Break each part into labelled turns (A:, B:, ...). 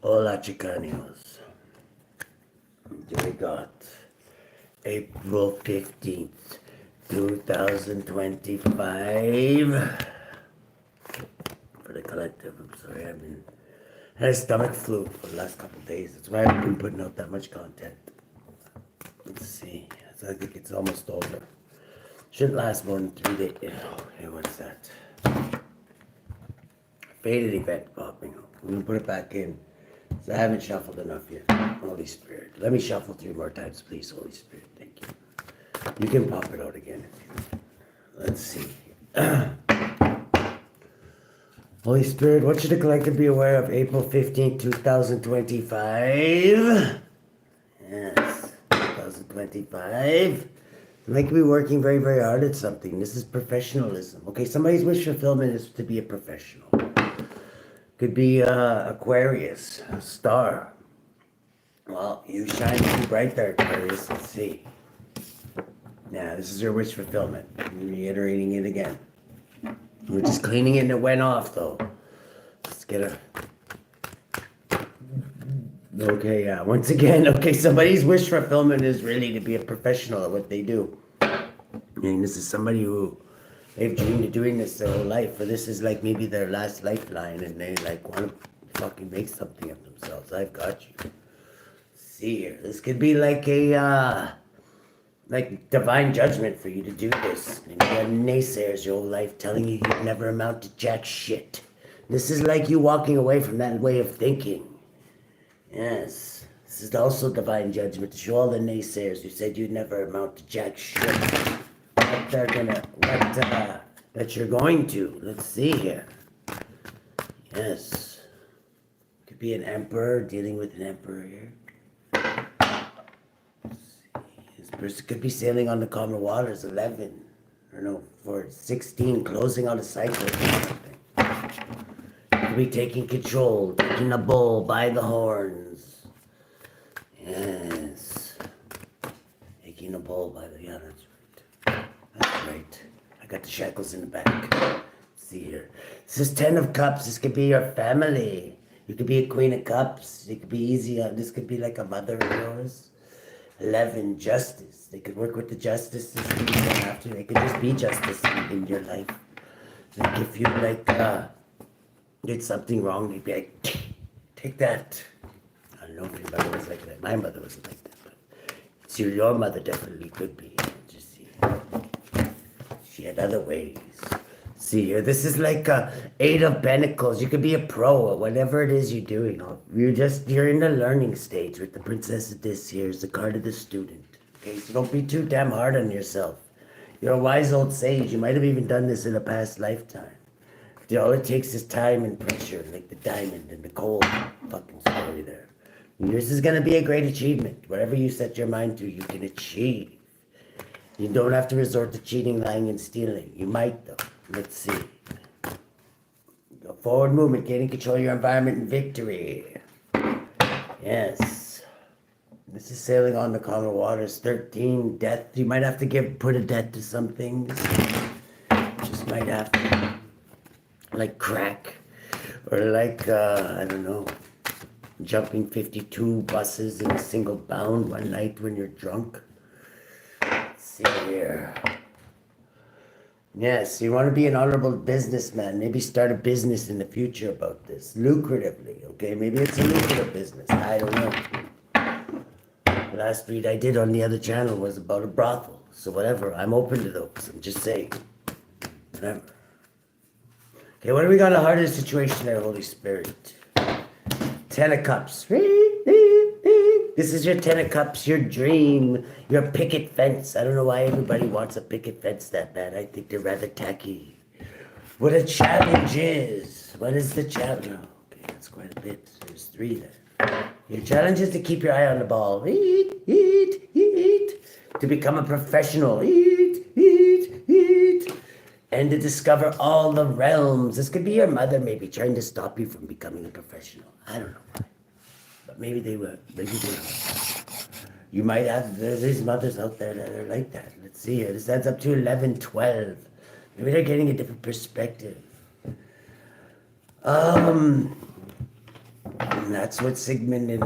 A: Hola, Chicanos. We got April 15th, 2025. For the collective, I'm sorry, I've been had a stomach flu for the last couple of days. That's why I haven't been putting out that much content. Let's see. So I think it's almost over. Shouldn't last more than 3 days. Okay, what's that? Faded event popping up. I'm gonna put it back in. So I haven't shuffled enough yet. Holy Spirit. Let me shuffle 3 more times, please, Holy Spirit. Thank you. You can pop it out again if you want. Let's see. Holy Spirit, what should the collective be aware of April 15th, 2025? Yes, 2025. You might be working very, very hard at something. This is professionalism. Okay, somebody's wish fulfillment is to be a professional. Could be Aquarius, a star. Well, you shine too bright there, Aquarius. Let's see. Now, this is your wish fulfillment. I'm reiterating it again. We're just cleaning it and it went off, though. Let's get a... Okay, yeah. Once again, okay, somebody's wish fulfillment is really to be a professional at what they do. I mean, this is somebody who they've dreamed of doing this their whole life, or this is like maybe their last lifeline, and they like want to fucking make something of themselves. I've got you. See here, this could be like a like divine judgment for you to do this. And you had naysayers your whole life telling you you'd never amount to jack shit. This is like you walking away from that way of thinking. Yes, this is also divine judgment to show all the naysayers who said you'd never amount to jack shit. What they're gonna, that you're going to. Let's see here. Yes. Could be an emperor, dealing with an emperor here. Let's see. This person could be sailing on the calmer waters, 11. Or no, for 16, closing out a cycle or something. Could be taking control, taking the bull by the horns. Yes. Taking the bull by the, yeah, that's right. That's right. I got the shackles in the back. Let's see here. This is 10 of Cups. This could be your family. You could be a Queen of Cups. It could be easy. This could be like a mother of yours. 11, Justice. They could work with the justice system. You don't have to. They could just be justice in your life. Like if you like did something wrong, they'd be like, take that. I don't know if your mother was like that. My mother wasn't like that. But your mother definitely could be. Just see. She had other ways. See here, this is like a 8 of Pentacles. You could be a pro at whatever it is you're doing. You're in the learning stage with the Princess of this here is the card of the student. Okay, so don't be too damn hard on yourself. You're a wise old sage. You might have even done this in a past lifetime. All it takes is time and pressure, like the diamond and the coal fucking story there. And this is gonna be a great achievement. Whatever you set your mind to, you can achieve. You don't have to resort to cheating, lying, and stealing. You might, though. Let's see. Go forward movement, gaining control of your environment and victory. Yes. This is sailing on the calmer waters. 13, death. You might have to put a death to some things. Just might have to. Like crack. Or like, I don't know. Jumping 52 buses in a single bound one night when you're drunk. Let's see here. Yes, you want to be an honorable businessman. Maybe start a business in the future about this. Lucratively, okay? Maybe it's a lucrative business. I don't know. The last read I did on the other channel was about a brothel. So whatever, I'm open to those. I'm just saying. Whatever. Okay, what do we got in the heart of the situation there, Holy Spirit? 10 of Cups. This is your 10 of Cups, your dream, your picket fence. I don't know why everybody wants a picket fence that bad. I think they're rather tacky. What a challenge is. What is the challenge? Oh, okay, that's quite a bit. There's 3 there. Your challenge is to keep your eye on the ball. Eat, eat, eat. To become a professional. Eat, eat, eat. And to discover all the realms. This could be your mother maybe trying to stop you from becoming a professional. I don't know why. But maybe they will. Maybe they will. You might have, there's these mothers out there that are like that. Let's see here. This adds up to 11, 12. Maybe they're getting a different perspective. And that's what Sigmund and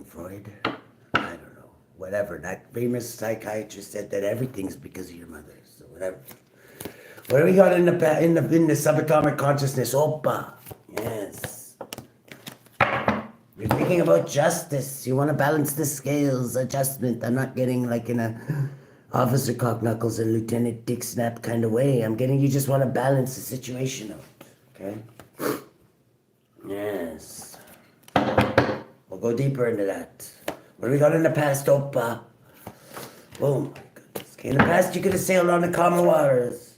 A: Freud? I don't know. Whatever. That famous psychiatrist said that everything's because of your mother. So whatever. What do we got in the subatomic consciousness? Opa. Yes. You're thinking about justice. You want to balance the scales, adjustment. I'm not getting like in a Officer Cock Knuckles and Lieutenant Dick Snap kind of way. I'm getting you just want to balance the situation out. Okay? Yes. We'll go deeper into that. What do we got in the past, Opa? Oh my goodness. Okay, in the past you could have sailed on the calmer waters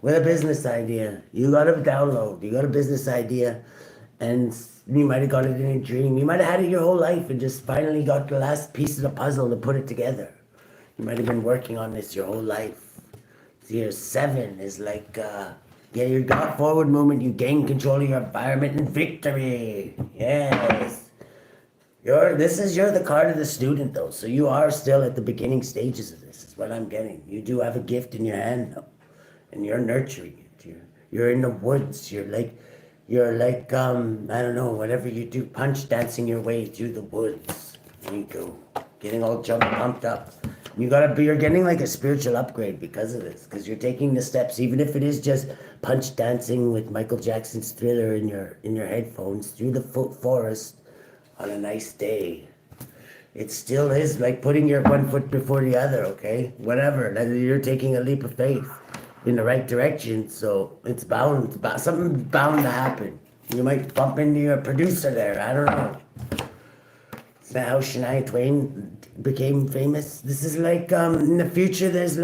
A: with a business idea. You got a download. You got a business idea. And you might have got it in a dream. You might have had it your whole life and just finally got the last piece of the puzzle to put it together. You might have been working on this your whole life. So your 7 is like, your God forward movement, you gain control of your environment and victory. Yes. You're the card of the student though. So you are still at the beginning stages of this, is what I'm getting. You do have a gift in your hand though. And you're nurturing it. You're in the woods. You're like, I don't know, whatever you do, punch dancing your way through the woods. There you go. Getting all pumped up. You're getting like a spiritual upgrade because of this, because you're taking the steps, even if it is just punch dancing with Michael Jackson's Thriller in your headphones through the forest on a nice day. It still is like putting your one foot before the other, okay? Whatever, you're taking a leap of faith in the right direction, so it's something's bound to happen. You might bump into your producer there, I don't know. Is that how Shania Twain became famous? This is like, in the future, there's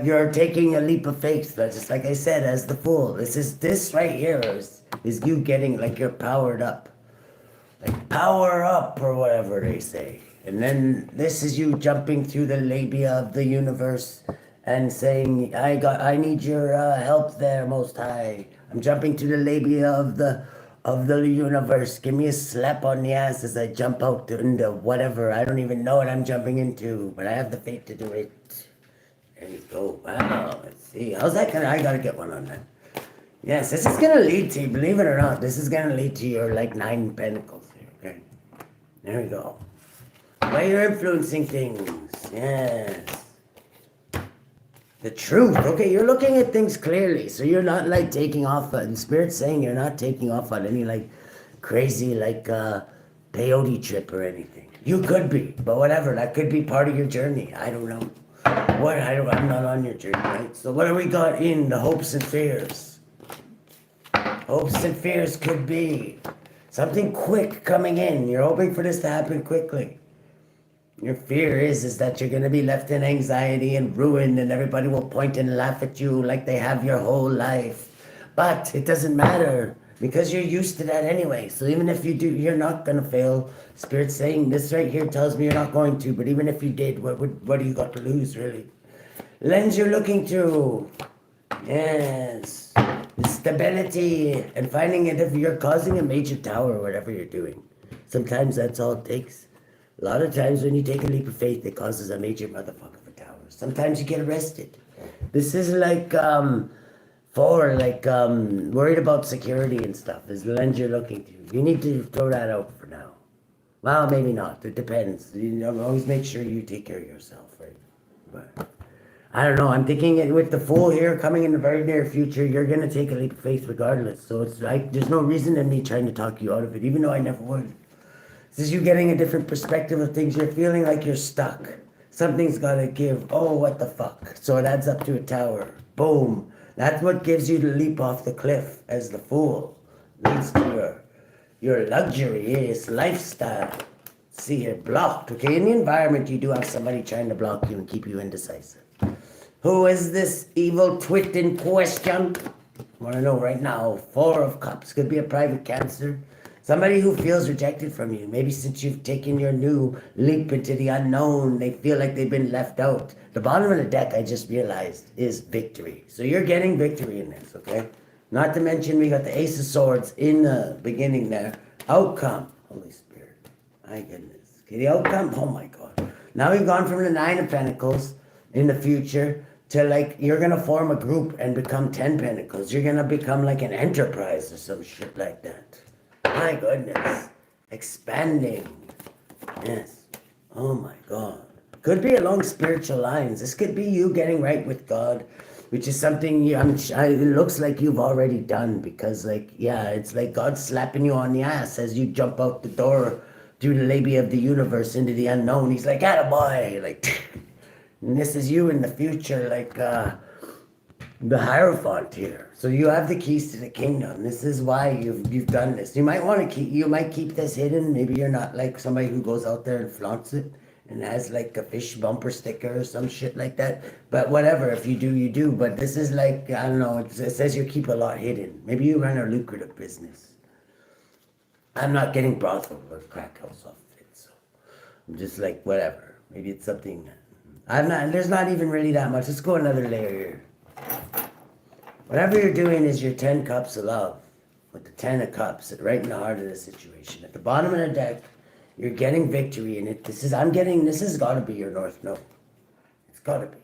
A: you're taking a leap of faith, but just like I said, as the fool. This right here is you getting, like, you're powered up. Like, power up, or whatever they say. And then this is you jumping through the labia of the universe and saying, I need your help there, Most High. I'm jumping to the labia of the universe. Give me a slap on the ass as I jump out into whatever. I don't even know what I'm jumping into, but I have the faith to do it. There you go. Wow, let's see. How's that gonna, I gotta get one on that. Yes, this is gonna lead to, believe it or not, this is gonna lead to your, like, 9 pentacles here, okay? There we go. Why you're influencing things, yes. The truth, okay, you're looking at things clearly, so you're not, like, taking off, the Spirit's saying you're not taking off on any, like, crazy, like, peyote trip or anything. You could be, but whatever, that could be part of your journey, I don't know. I'm not on your journey, right? So what do we got in the hopes and fears? Hopes and fears could be something quick coming in. You're hoping for this to happen quickly. Your fear is that you're going to be left in anxiety and ruined, and everybody will point and laugh at you like they have your whole life. But it doesn't matter, because you're used to that anyway. So even if you do, you're not going to fail. Spirit's saying this right here tells me you're not going to, but even if you did, what do you got to lose, really? Lens you're looking to. Yes. Stability and finding it if you're causing a major tower or whatever you're doing. Sometimes that's all it takes. A lot of times when you take a leap of faith, it causes a major motherfucker for tower. Sometimes you get arrested. This is like, worried about security and stuff. Is the lens you're looking to. You need to throw that out for now. Well, maybe not. It depends. You know, always make sure you take care of yourself, right? But I don't know. I'm thinking it with the Fool here coming in the very near future, you're going to take a leap of faith regardless. So it's like, there's no reason in me trying to talk you out of it, even though I never would. This is you getting a different perspective of things. You're feeling like you're stuck. Something's got to give. Oh, what the fuck? So it adds up to a tower. Boom. That's what gives you the leap off the cliff as the Fool. Leads to your luxurious lifestyle. See here, blocked. Okay, in the environment, you do have somebody trying to block you and keep you indecisive. Who is this evil twit in question? I want to know right now. 4 of Cups. Could be a private Cancer. Somebody who feels rejected from you. Maybe since you've taken your new leap into the unknown, they feel like they've been left out. The bottom of the deck, I just realized, is victory. So you're getting victory in this, okay? Not to mention we got the Ace of Swords in the beginning there. Outcome. Holy Spirit. My goodness. Okay, the outcome. Oh my God. Now we've gone from the 9 of Pentacles in the future to like, you're gonna form a group and become 10 pentacles. You're gonna become like an enterprise or some shit like that. My goodness. Expanding. Yes. Oh my God. Could be along spiritual lines. This could be you getting right with God, which is something it looks like you've already done, because like, yeah, it's like God slapping you on the ass as you jump out the door through the labia of the universe into the unknown. He's like, attaboy, like, and this is you in the future, like the Hierophant here. So you have the keys to the kingdom. This is why you've done this. You might keep this hidden. Maybe you're not like somebody who goes out there and flaunts it and has like a fish bumper sticker or some shit like that. But whatever, if you do, you do. But this is like, I don't know, it says you keep a lot hidden. Maybe you run a lucrative business. I'm not getting brothel or crack house off of it, so I'm just like, whatever. Maybe it's something. There's not even really that much. Let's go another layer here. Whatever you're doing is your 10 cups of love, with the 10 of cups right in the heart of the situation. At the bottom of the deck, you're getting victory in it. This has got to be your North Node. It's got to be.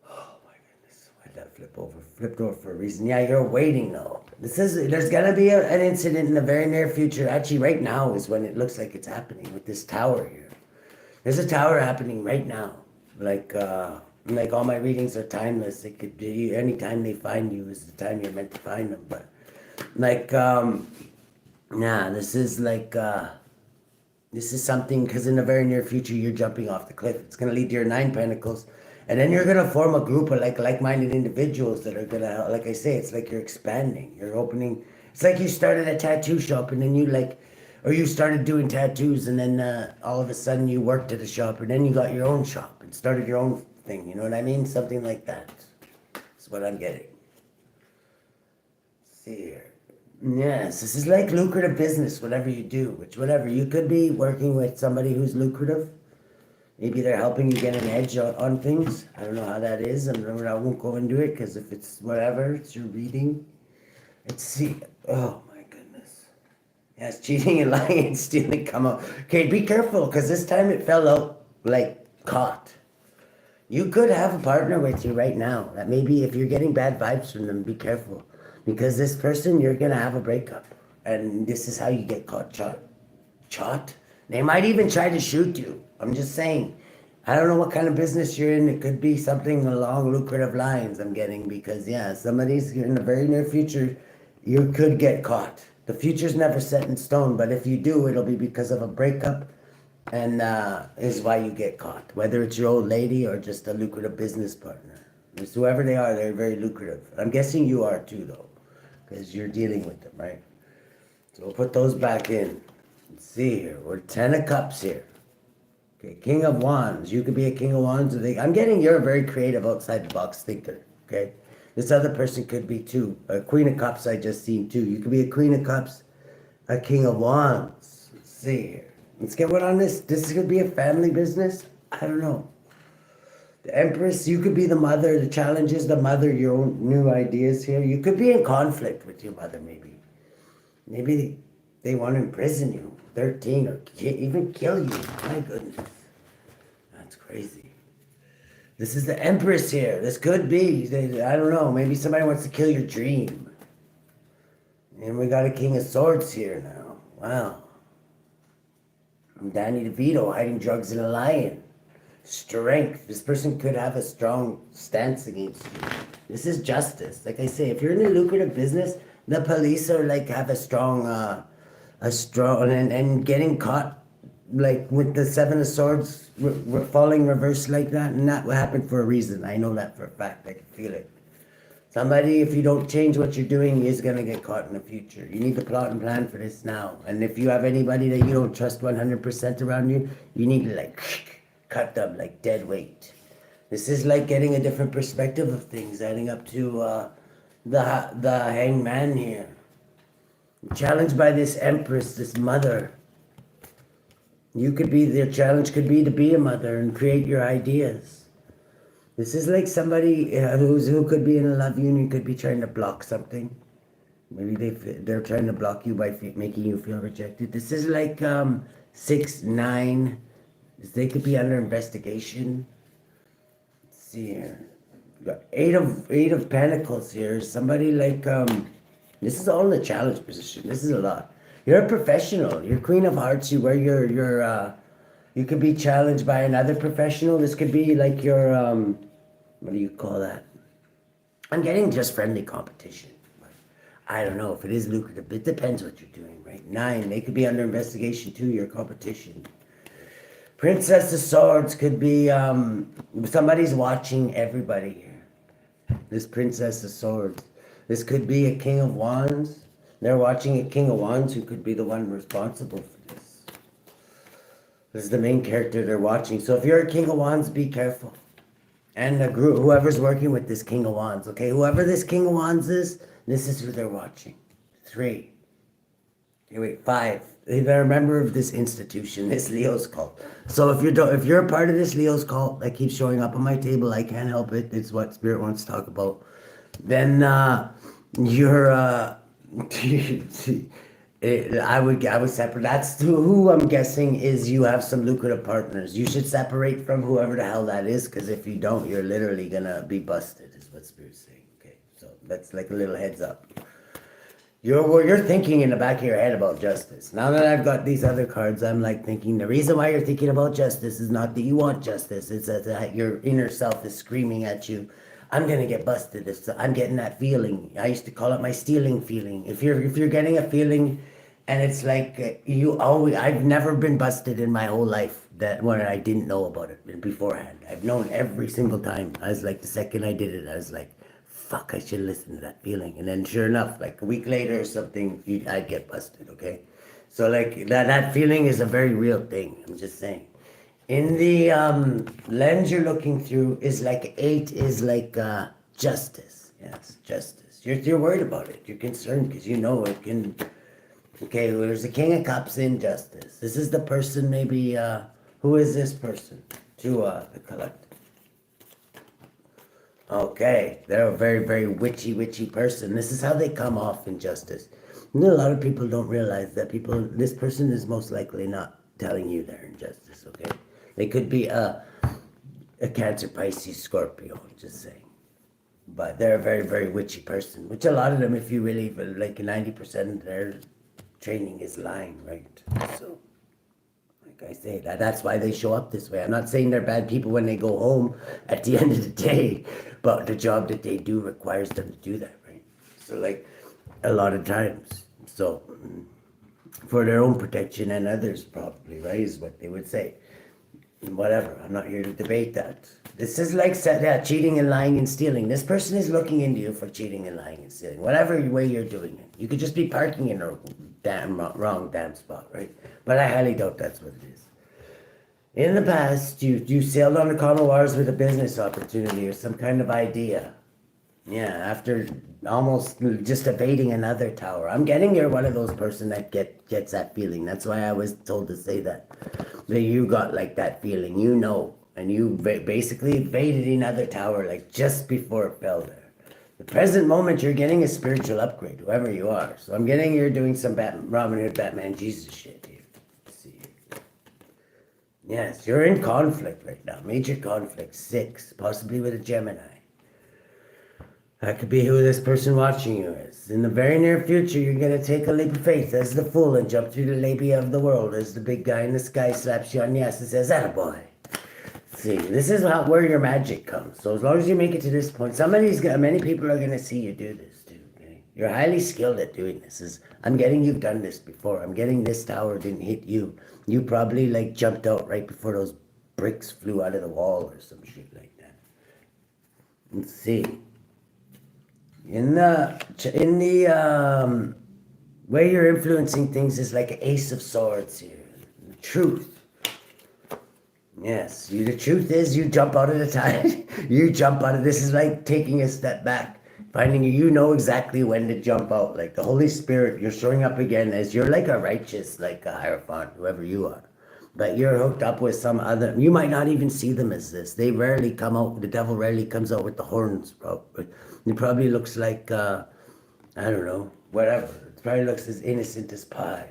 A: Oh my goodness, why'd that flipped over for a reason. Yeah, you're waiting though. There's going to be an incident in the very near future. Actually, right now is when it looks like it's happening with this tower here. There's a tower happening right now. Like all my readings are timeless. It could be any time they find you is the time you're meant to find them. But like, this is like, this is something, because in the very near future you're jumping off the cliff. It's going to lead to your 9 pentacles. And then you're going to form a group of like-minded individuals that are going to, like I say, it's like you're expanding. You're opening, it's like you started a tattoo shop and then you started doing tattoos, and then all of a sudden you worked at a shop, and then you got your own shop and started your own thing. You know what I mean? Something like that. That's what I'm getting. Let's see here. Yes, this is like lucrative business, whatever you do. Whatever. You could be working with somebody who's lucrative. Maybe they're helping you get an edge on things. I don't know how that is. I won't go into it, because if it's whatever, it's your reading. Let's see. Oh my goodness. Yes, cheating and lying and stealing come out. Okay, be careful, because this time it fell out like caught. You could have a partner with you right now. That maybe if you're getting bad vibes from them, be careful. Because this person, you're going to have a breakup. And this is how you get caught shot. They might even try to shoot you. I'm just saying. I don't know what kind of business you're in. It could be something along lucrative lines, I'm getting. Because, yeah, somebody's in the very near future, you could get caught. The future's never set in stone. But if you do, it'll be because of a breakup. And is why you get caught. Whether it's your old lady or just a lucrative business partner. It's whoever they are, they're very lucrative. I'm guessing you are too, though. Because you're dealing with them, right? So we'll put those back in. Let's see here. We're 10 of cups here. Okay, King of Wands. You could be a King of Wands. I'm getting you're a very creative, outside the box thinker. Okay? This other person could be too. A Queen of Cups I just seen too. You could be a Queen of Cups, a King of Wands. Let's see here. Let's get one on this. This could be a family business. I don't know. The Empress, you could be the mother. The challenge is the mother, your own new ideas here. You could be in conflict with your mother, maybe. Maybe they want to imprison you, 13, or even kill you. My goodness. That's crazy. This is the Empress here. This could be, I don't know, maybe somebody wants to kill your dream. And we got a King of Swords here now. Wow. I'm Danny DeVito, hiding drugs in a lion. Strength. This person could have a strong stance against you. This is justice. Like I say, if you're in a lucrative business, the police are like have a strong and getting caught like with the 7 of Swords falling reverse like that, and that will happen for a reason. I know that for a fact. I can feel it. Somebody, if you don't change what you're doing, is going to get caught in the future. You need to plot and plan for this now. And if you have anybody that you don't trust 100% around you, you need to like cut them like dead weight. This is like getting a different perspective of things, adding up to the hangman here. Challenged by this Empress, this mother. Their challenge could be to be a mother and create your ideas. This is like somebody who could be in a love union, could be trying to block something. Maybe they're trying to block you by making you feel rejected. This is like 6, 9. They could be under investigation. see here. We got eight of pentacles here. Somebody like this is all in the challenge position. This is a lot. You're a professional. You're Queen of Hearts. You wear your you could be challenged by another professional. This could be like your what do you call that? I'm getting just friendly competition. I don't know if it is lucrative. It depends what you're doing, right? 9, they could be under investigation too, your competition. Princess of Swords could be, somebody's watching everybody here. This Princess of Swords. This could be a King of Wands. They're watching a King of Wands who could be the one responsible for this. This is the main character they're watching. So if you're a King of Wands, be careful. And the group, whoever's working with this King of Wands, okay? Whoever this King of Wands is, this is who they're watching. 3. Okay, wait, 5. They're a member of this institution, this Leo's cult. So if you're a part of this Leo's cult that keeps showing up on my table, I can't help it. It's what Spirit wants to talk about. Then you're I would separate. That's who I'm guessing is you have some lucrative partners. You should separate from whoever the hell that is, because if you don't, you're literally gonna be busted. Is what Spirit's saying. Okay, so that's like a little heads up. You're thinking in the back of your head about justice. Now that I've got these other cards, I'm like thinking the reason why you're thinking about justice is not that you want justice. It's that your inner self is screaming at you. I'm gonna get busted. I'm getting that feeling. I used to call it my stealing feeling. If you're getting a feeling, and it's like I've never been busted in my whole life that when I didn't know about it beforehand. I've known every single time. I was like, the second I did it, I was like, fuck, I should listen to that feeling. And then sure enough, like a week later or something, I'd get busted, okay? So like that feeling is a very real thing. I'm just saying. In the lens you're looking through is like 8 is like justice. Yes, justice. You're worried about it. You're concerned because you know it can. Okay, well, there's a King of Cups in justice. This is the person maybe. Who is this person to the collective? Okay, they're a very, very witchy person. This is how they come off in justice. You know, a lot of people don't realize that this person is most likely not telling you they're in justice, okay? They could be a Cancer, Pisces, Scorpio, just saying. But they're a very, very witchy person, which a lot of them, if you really, like 90% of their training is lying, right? So, like I say, that's why they show up this way. I'm not saying they're bad people when they go home at the end of the day, but the job that they do requires them to do that, right? So, like, a lot of times. So, for their own protection and others, probably, right, is what they would say. Whatever, I'm not here to debate that. This is like cheating and lying and stealing. This person is looking into you for cheating and lying and stealing. Whatever way you're doing it. You could just be parking in a wrong damn spot, right? But I highly doubt that's what it is. In the past, you sailed on the calm waters with a business opportunity or some kind of idea. Yeah, after almost just evading another tower. I'm getting you're one of those person that gets that feeling. That's why I was told to say that. That you got like that feeling, you know. And you basically evaded another tower like just before it fell there. The present moment, you're getting a spiritual upgrade, whoever you are. So I'm getting you're doing some Robin Hood, Batman, Jesus shit here. Let's see here. Yes, you're in conflict right now. Major conflict. 6, possibly with a Gemini. That could be who this person watching you is. In the very near future, you're going to take a leap of faith as the fool and jump through the labia of the world as the big guy in the sky slaps you on the ass and says, attaboy. See, this is where your magic comes. So as long as you make it to this point, many people are going to see you do this too. Okay? You're highly skilled at doing this. I'm getting you've done this before. I'm getting this tower didn't hit you. You probably like jumped out right before those bricks flew out of the wall or some shit like that. Let's see. In the way you're influencing things is like an Ace of Swords here. The truth. Yes, the truth is you jump out of the tide. You jump out of this is like taking a step back. Finding you know exactly when to jump out. Like the Holy Spirit, you're showing up again as you're like a righteous, like a Hierophant, whoever you are. But you're hooked up with some other, you might not even see them as this. They rarely come out, the devil rarely comes out with the horns, bro. It probably looks like, I don't know, whatever. It probably looks as innocent as pie.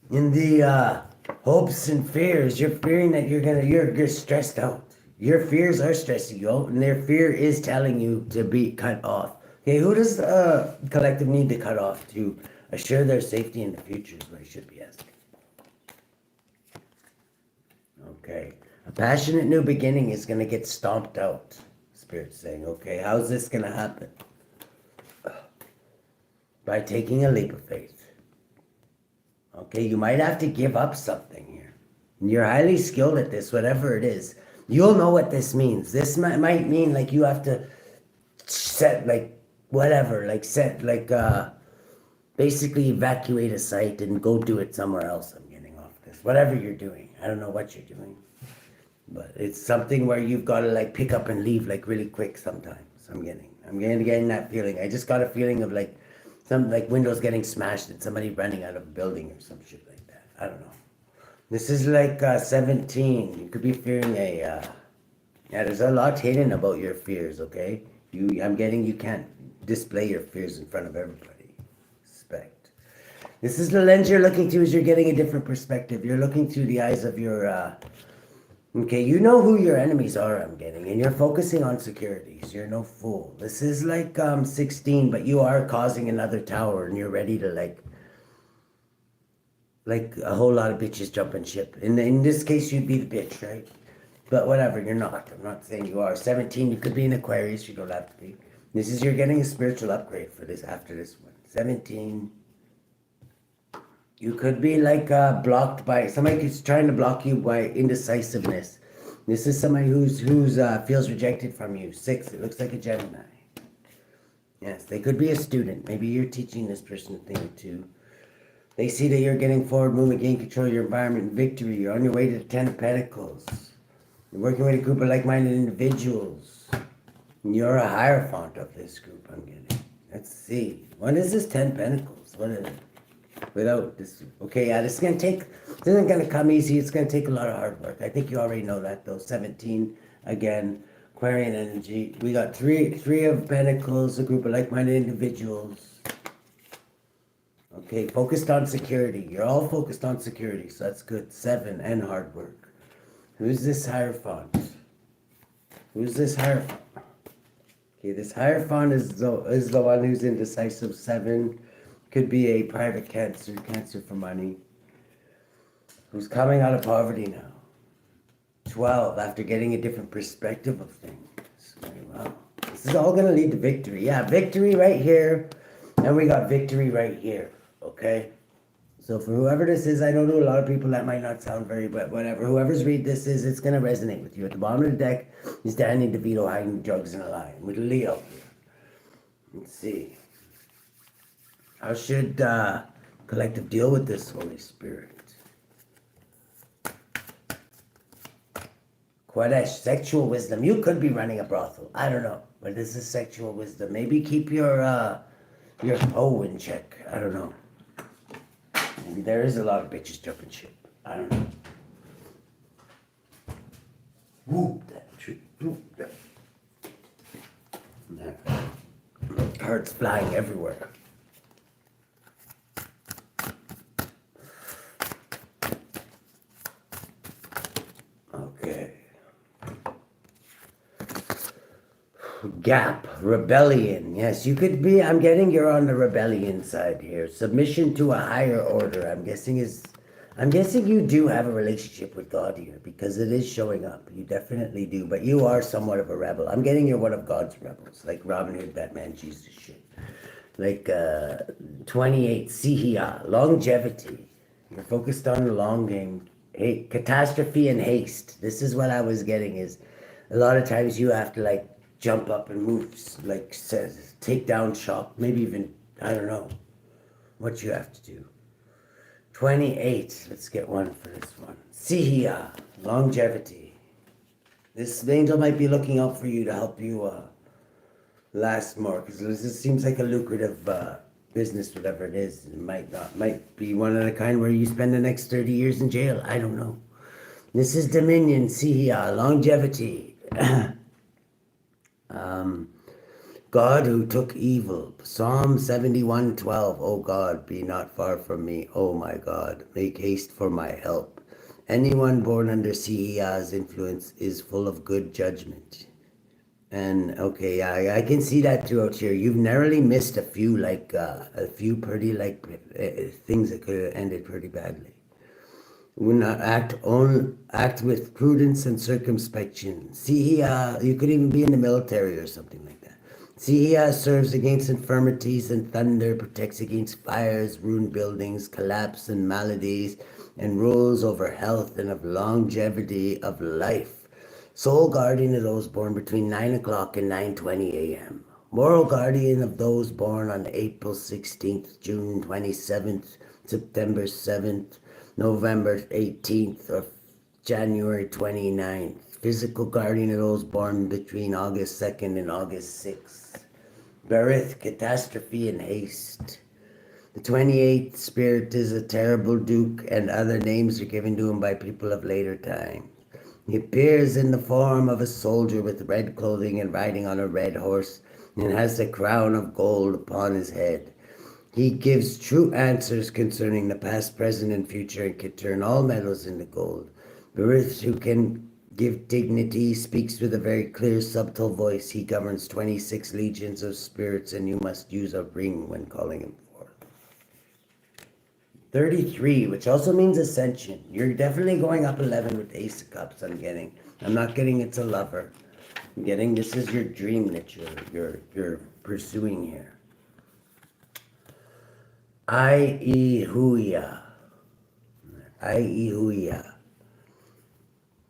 A: In the hopes and fears, you're fearing that you're stressed out. Your fears are stressing you out, and their fear is telling you to be cut off. Okay, who does the collective need to cut off to assure their safety in the future is what I should be asking. Okay, a passionate new beginning is going to get stomped out. Spirit's saying, okay, how's this going to happen? By taking a leap of faith. Okay, you might have to give up something here. You're highly skilled at this, whatever it is. You'll know what this means. This might mean like you have to set like whatever, like set like basically evacuate a site and go do it somewhere else. I'm getting off this. Whatever you're doing. I don't know what you're doing. But it's something where you've got to like pick up and leave like really quick sometimes. I'm getting that feeling. I just got a feeling of like some like windows getting smashed and somebody running out of a building or some shit like that. I don't know. This is like 17. You could be fearing a yeah, there's a lot hidden about your fears, okay? I'm getting you can't display your fears in front of everybody. Respect. This is the lens you're looking to as you're getting a different perspective. You're looking through the eyes of your okay, you know who your enemies are, I'm getting, and you're focusing on securities. You're no fool. This is like 16, but you are causing another tower, and you're ready to like a whole lot of bitches jumping ship. In this case, you'd be the bitch, right? But whatever, you're not. I'm not saying you are. 17, you could be an Aquarius. You don't have to be. This is, you're getting a spiritual upgrade for this, after this one. 17. You could be like blocked by, somebody who's trying to block you by indecisiveness. This is somebody who's feels rejected from you. 6, it looks like a Gemini. Yes, they could be a student. Maybe you're teaching this person a thing or two. They see that you're getting forward movement, gain control of your environment, victory. You're on your way to the 10 of Pentacles. You're working with a group of like-minded individuals. You're a hierophant of this group, I'm getting. Let's see. What is this 10 Pentacles? What is it? Without this, okay, yeah, this isn't gonna come easy. It's gonna take a lot of hard work. I think you already know that though. 17, again, Aquarian energy. We got three of Pentacles, a group of like-minded individuals. Okay, focused on security. You're all focused on security, so that's good. 7, and hard work. Who's this Hierophant? Who's this Hierophant? Okay, this Hierophant is the one who's indecisive. 7 could be a private cancer for money. Who's coming out of poverty now. 12, after getting a different perspective of things. Wow. This is all going to lead to victory. Yeah, victory right here. And we got victory right here. Okay, so for whoever this is, I don't know, a lot of people that might not sound very, but whatever. Whoever's read this is, it's going to resonate with you. At the bottom of the deck is Danny DeVito hiding drugs in a line with Leo. Let's see. How should collective deal with this, Holy Spirit? Kodesh, sexual wisdom. You could be running a brothel. I don't know, but this is sexual wisdom. Maybe keep your hoe in check. I don't know. Maybe there is a lot of bitches jumping ship. I don't know. Whoop that tree. Whoop that. Cards flying everywhere. Okay. Gap, rebellion. Yes, you could be, I'm getting you're on the rebellion side here. Submission to a higher order, I'm guessing you do have a relationship with God here because it is showing up. You definitely do, but you are somewhat of a rebel. I'm getting you're one of God's rebels, like Robin Hood, Batman, Jesus shit. Like 28, Sihia, longevity. You're focused on the long game. Hey, catastrophe and haste. This is what I was getting is a lot of times you have to like jump up and move, like says, take down shop, maybe even, I don't know what you have to do. 28, let's get one for this one. Sihia, longevity. This angel might be looking out for you to help you last more, because this seems like a lucrative business, whatever it is. It might be one of the kind where you spend the next 30 years in jail. I don't know. This is Dominion, Sihia, longevity. God who took evil. Psalm 71:12. Oh God, be not far from me. Oh my God, make haste for my help. Anyone born under CEA's influence is full of good judgment. And okay, I can see that throughout here. You've narrowly missed a few pretty things that could have ended pretty badly. Would not act with prudence and circumspection. CEA, you could even be in the military or something like that. CEA serves against infirmities and thunder, protects against fires, ruined buildings, collapse and maladies, and rules over health and of longevity of life. Sole guardian of those born between 9 o'clock and 9:20 a.m. Moral guardian of those born on April 16th, June 27th, September 7th, November 18th, or January 29th. Physical guardian of those born between August 2nd and August 6th. Birth, catastrophe, and haste. The 28th spirit is a terrible duke, and other names are given to him by people of later times. He appears in the form of a soldier with red clothing and riding on a red horse, and has a crown of gold upon his head. He gives true answers concerning the past, present, and future, and can turn all metals into gold. Birth, who can give dignity, speaks with a very clear, subtle voice. He governs 26 legions of spirits, and you must use a ring when calling him forth. 33, which also means ascension. You're definitely going up 11 with the Ace of Cups, I'm getting. I'm not getting it's a lover. I'm getting this is your dream that you're pursuing here. Ai-Huia.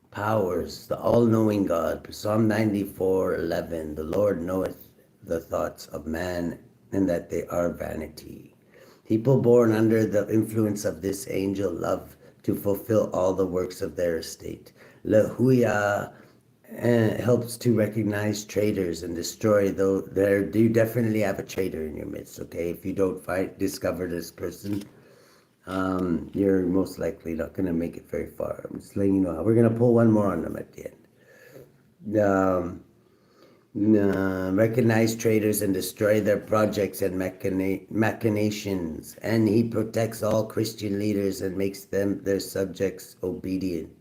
A: Powers, the all-knowing God. Psalm 94:11. The Lord knoweth the thoughts of man, and that they are vanity. People born under the influence of this angel love to fulfill all the works of their estate. Lahuia helps to recognize traitors and destroy those. You definitely have a traitor in your midst, okay? If you don't discover this person, you're most likely not going to make it very far. I'm just letting you know how. We're going to pull one more on them at the end. Recognize traitors and destroy their projects and machinations. And he protects all Christian leaders and makes them their subjects obedient.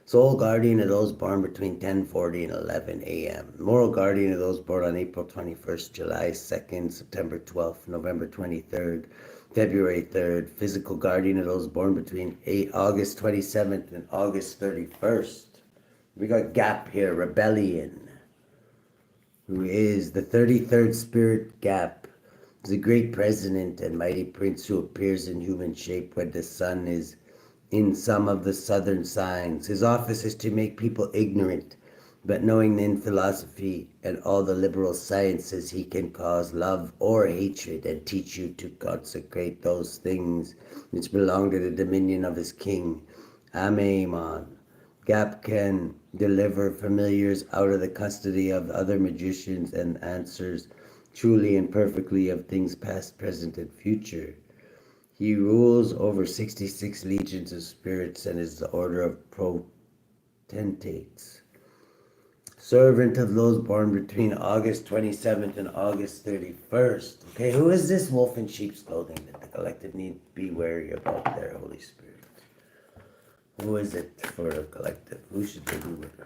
A: Sole guardian of those born between 10:40 and 11 a.m. Moral guardian of those born on April 21st, July 2nd, September 12th, November 23rd, February 3rd. Physical guardian of those born between August 27th and August 31st. We got Gap here, rebellion, who is the 33rd spirit. Gap is a great president and mighty prince who appears in human shape when the sun is in some of the southern signs. His office is to make people ignorant, but knowing in philosophy and all the liberal sciences, he can cause love or hatred and teach you to consecrate those things which belong to the dominion of his king. Amemon. Gap can deliver familiars out of the custody of other magicians and answers truly and perfectly of things past, present, and future. He rules over 66 legions of spirits and is the order of potentates. Servant of those born between August 27th and August 31st. Okay, who is this wolf in sheep's clothing that the collective need to be wary about their Holy Spirit? Who is it for the collective? Who should they be with?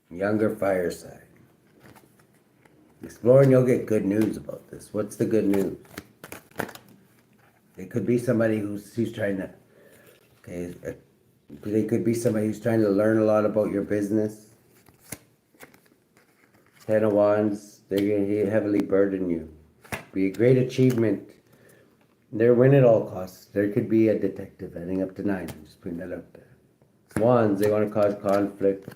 A: Younger fireside. Explore and you'll get good news about this. What's the good news? It could be somebody who's trying to, okay, they could be somebody who's trying to learn a lot about your business. 10 of Wands, they're going to heavily burden you. Be a great achievement. They're win at all costs. There could be a detective ending up to 9. I'm just putting that out there. Wands, they want to cause conflict.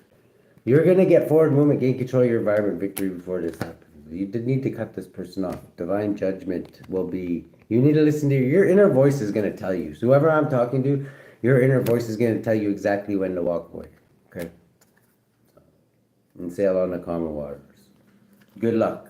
A: You're going to get forward movement, gain control of your environment, victory before this happens. You need to cut this person off. Divine judgment will be, you need to listen to your inner voice is going to tell you. So whoever I'm talking to, your inner voice is going to tell you exactly when to walk away. Okay? And sail on the calmer waters. Good luck.